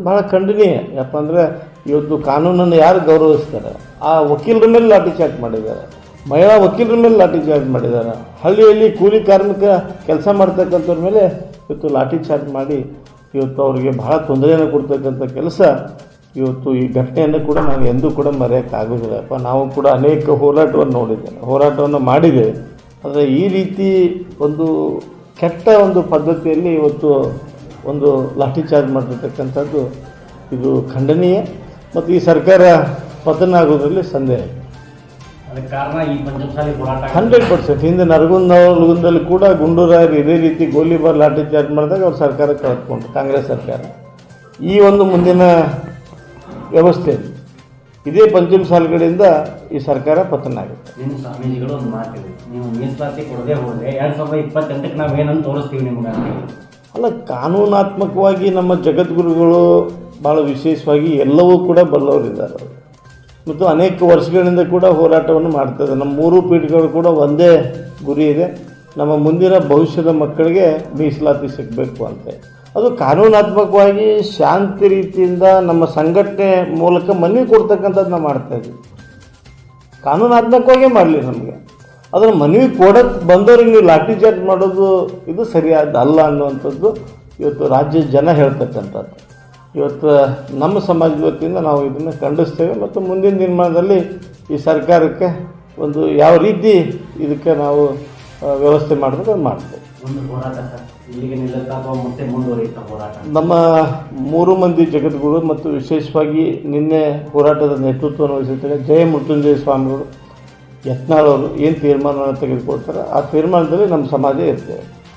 ಭಾಳ ಖಂಡನೀಯ. ಯಾಕಪ್ಪ ಅಂದರೆ ಇವತ್ತು ಕಾನೂನನ್ನು ಯಾರು ಗೌರವಿಸ್ತಾರೆ, ಆ ವಕೀಲರ ಮೇಲೆ ಲಾಠಿ ಚಾರ್ಜ್ ಮಾಡಿದ್ದಾರೆ, ಮಹಿಳಾ ವಕೀಲರ ಮೇಲೆ ಲಾಠಿ ಚಾರ್ಜ್ ಮಾಡಿದ್ದಾರೆ, ಹಳ್ಳಿಯಲ್ಲಿ ಕೂಲಿ ಕಾರ್ಮಿಕ ಕೆಲಸ ಮಾಡ್ತಕ್ಕಂಥವ್ರ ಮೇಲೆ ಇವತ್ತು ಲಾಠಿ ಚಾರ್ಜ್ ಮಾಡಿ ಇವತ್ತು ಅವರಿಗೆ ಬಹಳ ತೊಂದರೆಯನ್ನು ಕೊಡ್ತಕ್ಕಂಥ ಕೆಲಸ ಇವತ್ತು ಈ ಘಟನೆಯನ್ನು ಕೂಡ ನಾನು ಎಂದೂ ಕೂಡ ಮರೆಯೋಕ್ಕಾಗೋದಿಲ್ಲಪ್ಪ. ನಾವು ಕೂಡ ಅನೇಕ ಹೋರಾಟವನ್ನು ನೋಡಿದ್ದೇನೆ, ಹೋರಾಟವನ್ನು ಮಾಡಿದ್ದೇವೆ. ಆದರೆ ಈ ರೀತಿ ಒಂದು ಕೆಟ್ಟ ಒಂದು ಪದ್ಧತಿಯಲ್ಲಿ ಇವತ್ತು ಒಂದು ಲಾಠಿ ಚಾರ್ಜ್ ಮಾಡಿರ್ತಕ್ಕಂಥದ್ದು ಇದು ಖಂಡನೀಯ. ಮತ್ತು ಈ ಸರ್ಕಾರ ಪತನ ಆಗೋದ್ರಲ್ಲಿ ಸಂದೇಹ ಇದೆ. ಅದಕ್ಕೆ ಕಾರಣ ಈ ಪಂಚಮಸಾಲಿ ಹೋರಾಟ 100%. ಹಿಂದೆ ನರಗುಂದದಲ್ಲಿ ಕೂಡ ಗುಂಡೂರಾಯರು ಇದೇ ರೀತಿ ಗೋಲಿಬಾರ್ ಲಾಠಿ ಚಾರ್ಜ್ ಮಾಡಿದಾಗ ಅವ್ರು ಸರ್ಕಾರ ಕಳೆದುಕೊಂಡ್ರು, ಕಾಂಗ್ರೆಸ್ ಸರ್ಕಾರ. ಈ ಒಂದು ಮುಂದಿನ ವ್ಯವಸ್ಥೆ ಇದೇ ಪಂಚಮಸಾಲಿಗಳಿಂದ ಈ ಸರ್ಕಾರ ಪತನ ಆಗುತ್ತೆ. ನಿಮ್ಮ ಸ್ವಾಮೀಜಿಗಳು ಒಂದು ಮಾತಿದೆ, ನೀವು ಮೀಸಲಾತಿ ಕೊಡದೆ ಹೋದರೆ 2028ಕ್ಕೆ ನಾವೇನಂತ ತೋರಿಸ್ತೀವಿ ನಿಮ್ಗೆ ಅಂತ. ಅಲ್ಲ, ಕಾನೂನಾತ್ಮಕವಾಗಿ ನಮ್ಮ ಜಗದ್ಗುರುಗಳು ಭಾಳ ವಿಶೇಷವಾಗಿ ಎಲ್ಲವೂ ಕೂಡ ಬಲ್ಲವರಿದ್ದಾರೆ ಮತ್ತು ಅನೇಕ ವರ್ಷಗಳಿಂದ ಕೂಡ ಹೋರಾಟವನ್ನು ಮಾಡ್ತಾರೆ. ನಮ್ಮ ಮೂರು ಪೀಠಗಳು ಕೂಡ ಒಂದೇ ಗುರಿ ಇದೆ, ನಮ್ಮ ಮುಂದಿನ ಭವಿಷ್ಯದ ಮಕ್ಕಳಿಗೆ ಮೀಸಲಾತಿ ಸಿಗಬೇಕು ಅಂತ. ಅದು ಕಾನೂನಾತ್ಮಕವಾಗಿ ಶಾಂತಿ ರೀತಿಯಿಂದ ನಮ್ಮ ಸಂಘಟನೆ ಮೂಲಕ ಮನವಿ ಕೊಡ್ತಕ್ಕಂಥದ್ದು ನಾವು ಮಾಡ್ತಾಯಿದ್ವಿ. ಕಾನೂನಾತ್ಮಕವಾಗೇ ಮಾಡಲಿ ನಮಗೆ. ಅದನ್ನು ಮನವಿ ಕೊಡೋಕ್ಕೆ ಬಂದವ್ರಿಗೆ ನೀವು ಲಾಠಿ ಚಾರ್ಜ್ ಮಾಡೋದು ಇದು ಸರಿಯಾದ ಅಲ್ಲ ಅನ್ನುವಂಥದ್ದು ಇವತ್ತು ರಾಜ್ಯದ ಜನ ಹೇಳ್ತಕ್ಕಂಥದ್ದು. ಇವತ್ತು ನಮ್ಮ ಸಮಾಜದ ವತಿಯಿಂದ ನಾವು ಇದನ್ನು ಖಂಡಿಸ್ತೇವೆ ಮತ್ತು ಮುಂದಿನ ದಿನಮಾನದಲ್ಲಿ ಈ ಸರ್ಕಾರಕ್ಕೆ ಒಂದು ಯಾವ ರೀತಿ ಇದಕ್ಕೆ ನಾವು ವ್ಯವಸ್ಥೆ ಮಾಡಬೇಕು ಅದು ಮಾಡ್ತೇವೆ. ಒಂದು ಹೋರಾಟ ಸರ್ ಇಲ್ಲಿಗೆ ನಿಲ್ಲುತ್ತಾ ಅಥವಾ ಮತ್ತೆ ಮುಂದುವರಿಯುತ್ತಾ ಹೋರಾಟ? ನಮ್ಮ 3 ಮಂದಿ ಜಗದ್ಗುರು ಮತ್ತು ವಿಶೇಷವಾಗಿ ನಿನ್ನೆ ಹೋರಾಟದ ನೇತೃತ್ವವನ್ನು ವಹಿಸಿರ್ತಾರೆ ಜಯ ಮೃತ್ಯುಂಜಯ ಸ್ವಾಮಿಗಳು, ಯತ್ನಾಳ್ ಅವರು ಏನು ತೀರ್ಮಾನವನ್ನು ತೆಗೆದುಕೊಳ್ತಾರೆ ಆ ತೀರ್ಮಾನದಲ್ಲಿ ನಮ್ಮ ಸಮಾಜ ಇರ್ತೇವೆ.